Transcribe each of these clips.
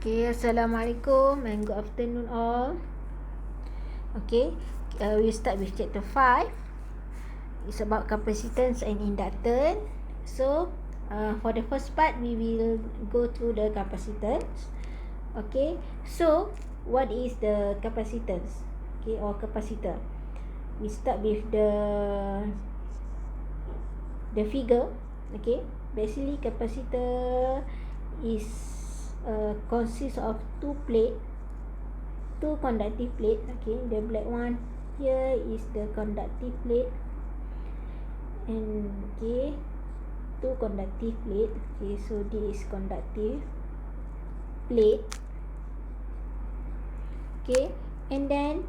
Okay, Assalamualaikum and good afternoon all. Okay, we start with chapter 5. It's about capacitance and inductance. So, for the first part, we will go through the capacitance. Okay, so what is the capacitance? Okay, or capacitor. We start with the figure. Okay, basically capacitor is consists of two conductive plate. Okay, the black one here is the conductive plate, and okay, two conductive plate. Okay, so this is conductive plate. Okay, and then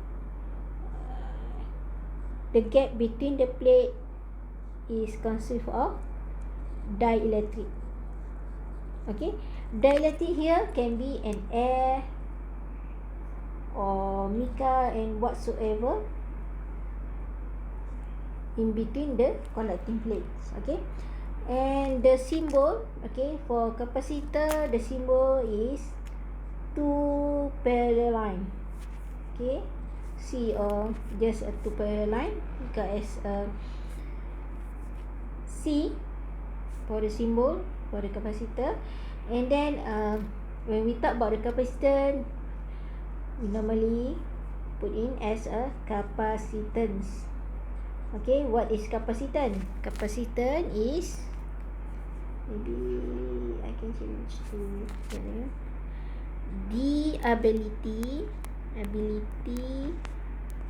the gap between the plate is consist of dielectric. Okay, dielectric here can be an air or mica and whatsoever in between the conducting plates. Okay, and the symbol, okay, for capacitor, the symbol is two parallel line. Okay, see, just a two parallel line because C for the symbol for the capacitor. And then when we talk about the capacitor, we normally put in as a capacitance. Okay, what is capacitance? Capacitance is, maybe I can change to the ability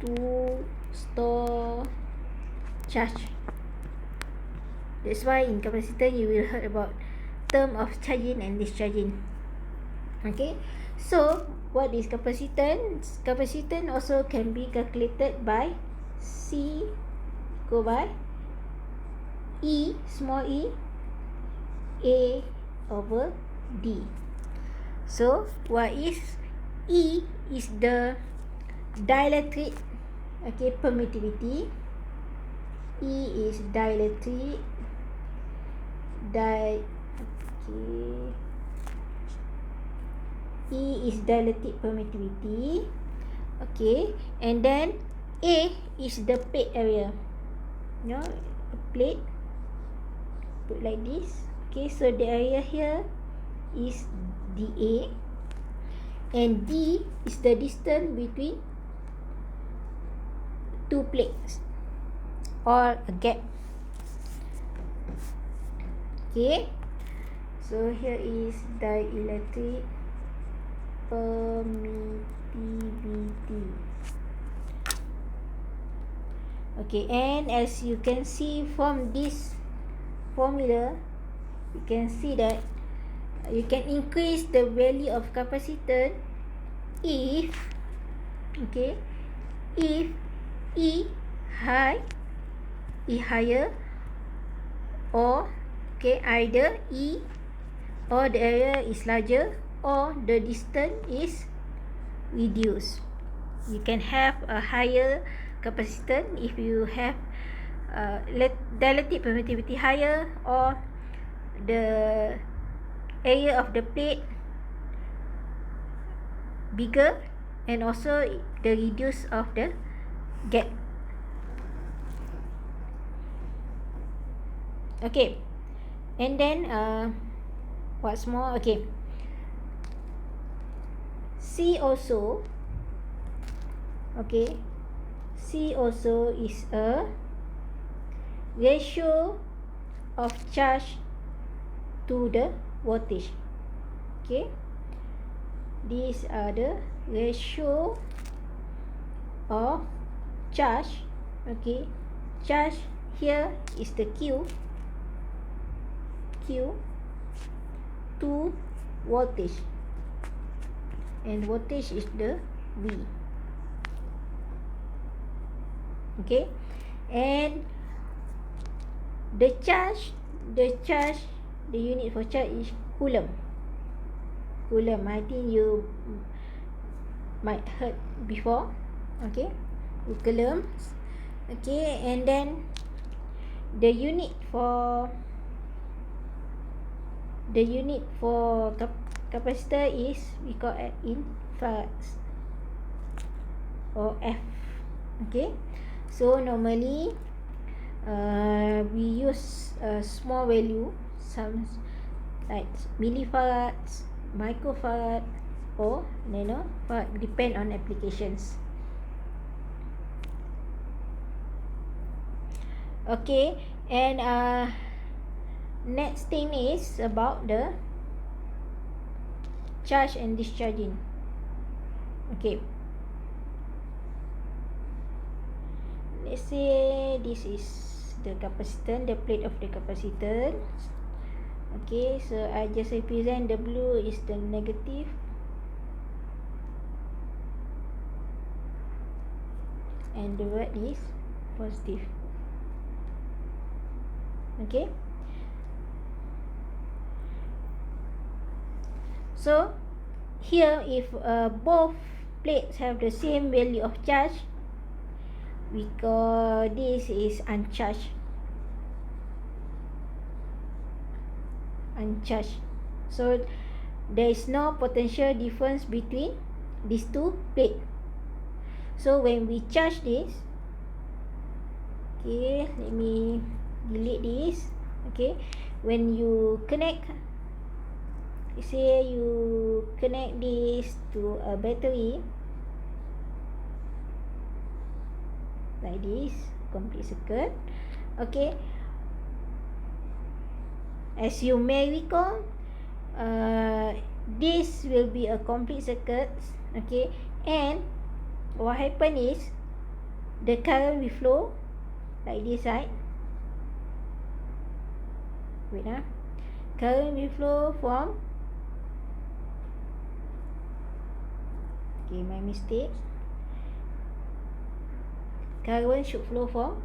to store charge. That's why in capacitor you will heard about term of charging and discharging. Okay, so what is capacitance? Capacitance also can be calculated by C go by E, small e, A over D. So what is E? Is the dielectric, okay, permittivity. E is dielectric E is dielectric permittivity. Okay, and then A is the plate area. You know, a plate put like this. Okay, so the area here is dA, and D is the distance between two plates or a gap. Okay, so here is dielectric permittivity. Okay, and as you can see from this formula, you can see that you can increase the value of capacitance if, okay, if E higher, or okay, either E or the area is larger or the distance is reduced. You can have a higher capacitance if you have dielectric permittivity higher, or the area of the plate bigger, and also the reduce of the gap. Okay, and then what's more, okay, C also, okay, C also is a ratio of charge to the voltage. Okay, these are the ratio of charge. Okay, charge here is the Q to voltage, and voltage is the V. Okay, and the unit for charge is coulomb. I think you might heard before. Okay, coulombs. Okay, and then the unit for capacitor is we call it in farads or F. Okay, so normally we use a small value, some like millifarads, microfarad or nanofarad, depend on applications. Okay, and next thing is about the charge and discharging. Okay, let's say this is the capacitance, the plate of the capacitance. Okay, so I just represent the blue is the negative and the red is positive. Okay, so here if both plates have the same value of charge, we call this is uncharged. So there is no potential difference between these two plates. So when we charge this, okay, let me delete this. Okay, when you connect, say you connect this to a battery like this, complete circuit. Okay, as you may recall, this will be a complete circuit. Okay, and what happen is the current will flow like this, right? Wait, current will flow from, okay, my mistake, current should flow from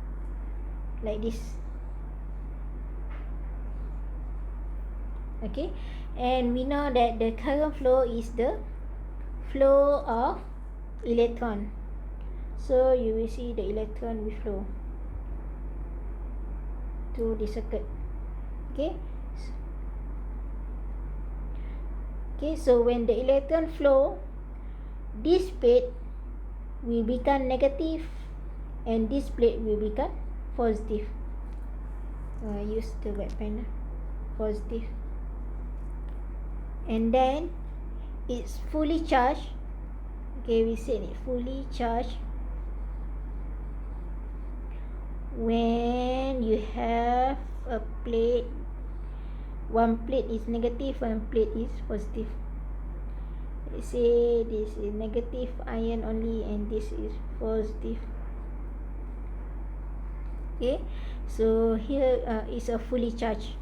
like this. Okay, and we know that the current flow is the flow of electron, so you will see the electron will flow to the circuit. Okay, so when the electron flow, this plate will become negative and this plate will become positive. Use the red pen, positive, and then it's fully charged. Okay, we said it fully charged when you have a plate, one plate is negative, one plate is positive. Let's say this is negative ion only and this is positive. Okay, so here is a fully charged.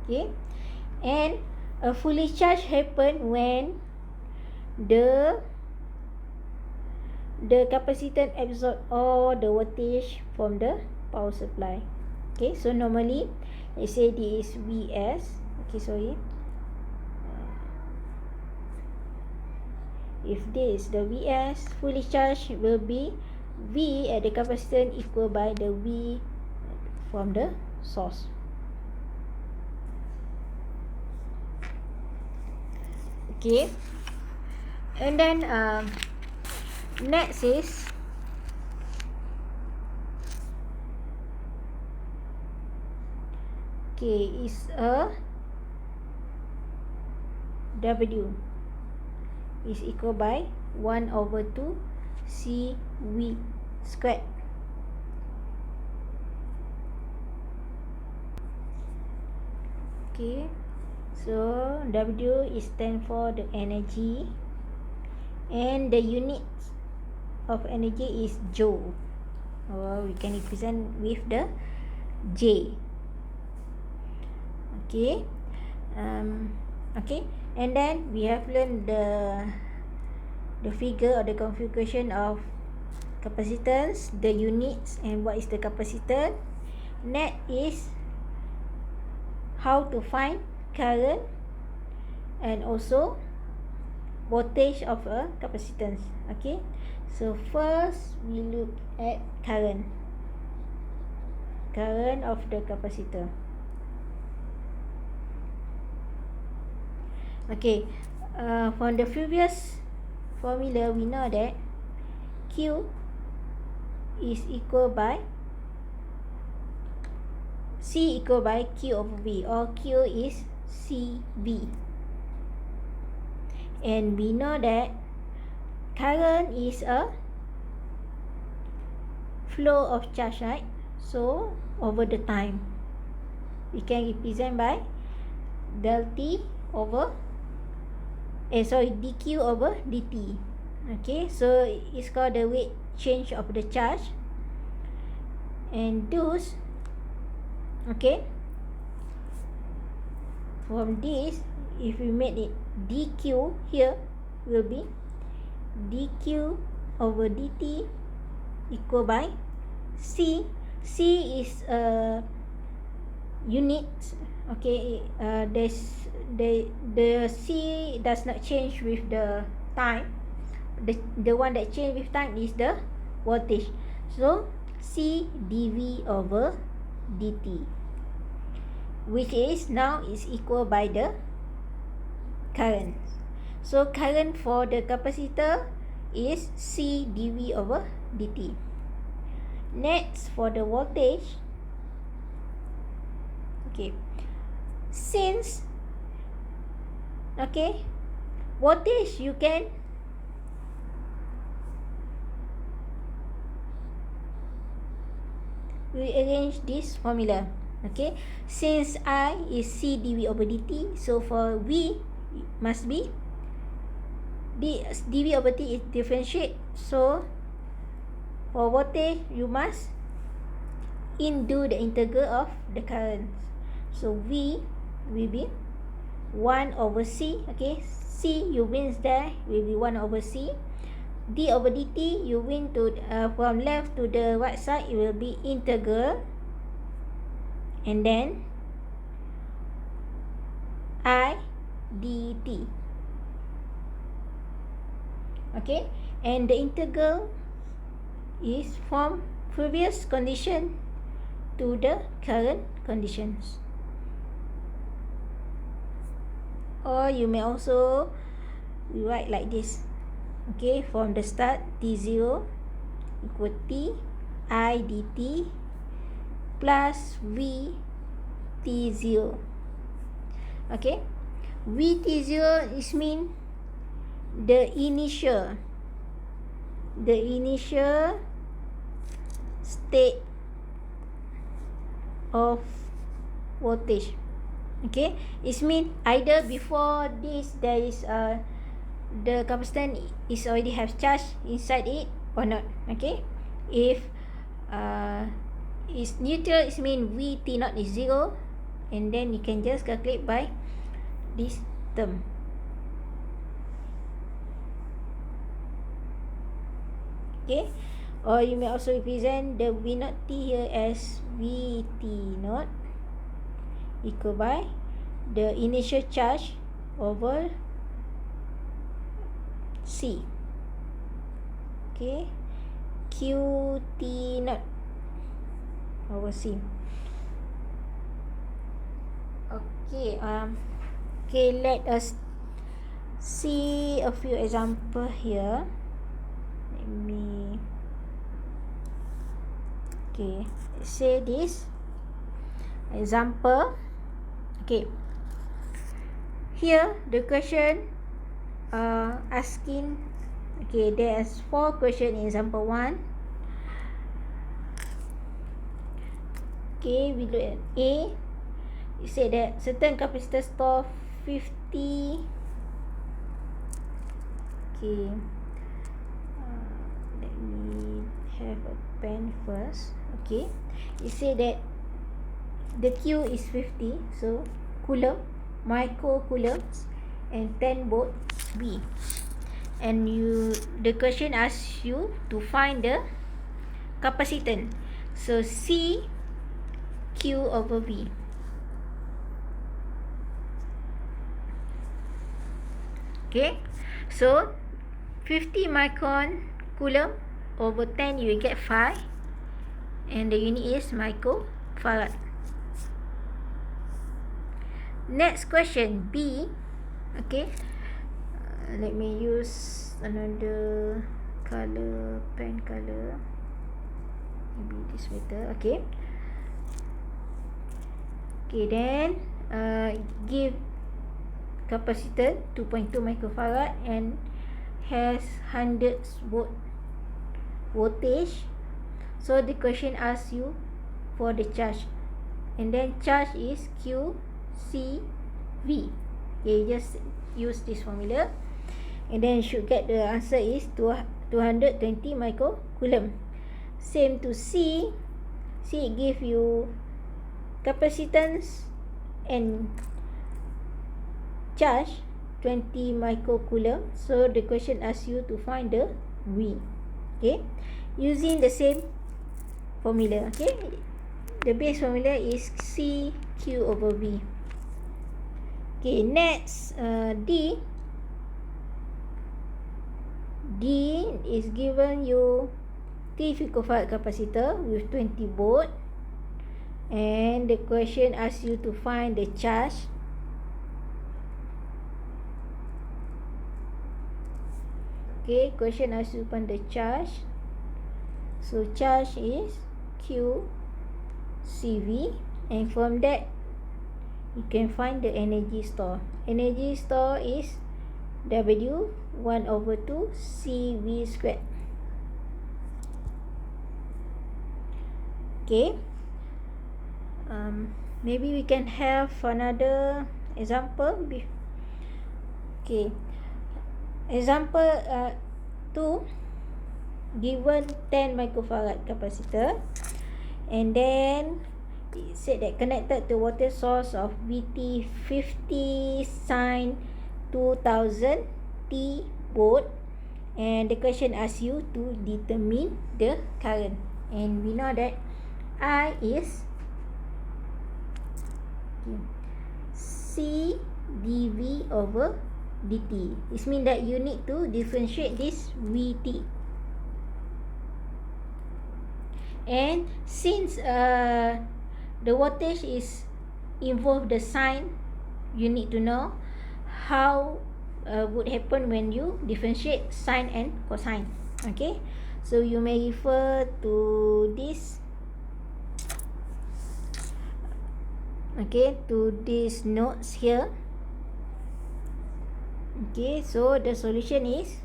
Okay, and a fully charged happen when the capacitance absorb all the voltage from the power supply. Okay, so normally let's say this is Vs. Okay, sorry, if this the Vs fully charged will be V at the capacitance equal by the V from the source. Okay, and then next is is a W is equal by 1/2 CV squared. Okay, so W is stand for the energy and the units of energy is joule, or we can represent with the J. Okay, okay, and then we have learned the figure or the configuration of capacitance, the units, and what is the capacitor. Next is how to find current and also voltage of a capacitance. Okay, so first we look at current. current of the capacitor. Okay, from the previous formula, we know that Q is equal by C equal by Q over V, or Q is CV. And we know that current is a flow of charge, right? So over the time, we can represent by del T over dq over dt. Okay, so it's called the rate change of the charge. And those, okay, from this, if we made it dq here, will be dq over dt equal by C. C is a unit. Okay, the C does not change with the time. The one that change with time is the voltage. So C dV over dt, which is now is equal by the current. So current for the capacitor is C dV over dt. Next, for the voltage, okay, since, okay, voltage you can rearrange this formula. Okay, since I is C dV over dt, so for V must be dV over T is differentiate. So for voltage, you must do the integral of the current. So V will be 1 over C. Okay, C you win there will be 1 over C. D over dt, you win to from left to the right side, it will be integral, and then I dt. Okay, and the integral is from previous condition to the current conditions. Or you may also write like this. Okay, from the start, T0 equal T I dt plus V T0. Okay, V T0 is mean the initial state of voltage. Okay, it means either before this there is the capacitor is already have charge inside it or not. Okay, if is neutral, it means V T naught is 0, and then you can just calculate by this term. Okay, or you may also represent the V naught T here as V T naught equal by the initial charge over C. Okay, Q T naught over C. Okay, okay, let us see a few example here. Let me, okay, say this example. Okay, here the question asking, okay, there's 4 questions in example 1. Okay, we look at A. It said that certain capacitor store 50. Okay, let me have a pen first. Okay, it said that the Q is 50, so coulomb, microcoulombs, and 10 volt V. And the question asks you to find the capacitance. So C Q over V. Okay, so 50 micron coulomb over 10, you will get 5, and the unit is micro farad. Next question, B. Okay, let me use another color, pen color. Maybe this better. Okay. Okay, then give capacitor 2.2 microfarad and has 100 voltage. So the question asks you for the charge, and then charge is QCV. Okay, just use this formula, and then you should get the answer is 220 microcoulomb. Same to C. C give you capacitance and charge 20 microcoulomb. So the question asks you to find the V. Okay, using the same formula. Okay, the base formula is CQ over V. Okay, next D. D is given you 3 picofarad capacitor with 20 volt, and the question asks you to find the charge. Okay, question asks you to find the charge. So charge is QCV, and from that you can find the energy store. Energy store is W 1/2 CV squared. Okay, maybe we can have another example. Okay, example 2, given 10 microfarad capacitor, and then it said that connected to water source of VT 50 sin 2000 T volt, and the question asks you to determine the current, and we know that I is C dV over dt. This means that you need to differentiate this VT. And since the voltage is involve the sign, you need to know how would happen when you differentiate sine and cosine. Okay, so you may refer to this. Okay, to these notes here. Okay, so the solution is,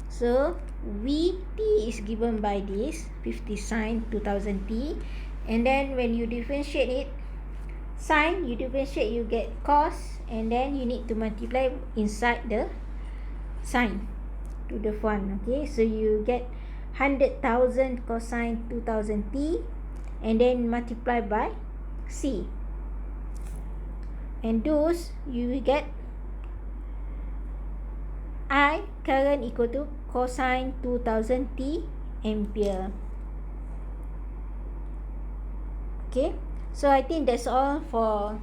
so VT is given by this 50 sin 2000 T, and then when you differentiate it, sine you differentiate, you get cos, and then you need to multiply inside the sine to the one. Okay, so you get 100,000 cosine 2000 T, and then multiply by C, and those you will get I current equal to cosine 2000 T ampere. Okay, so I think that's all for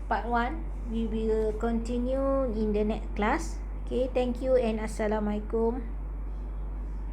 part 1. We will continue in the next class. Okay, thank you and Assalamualaikum.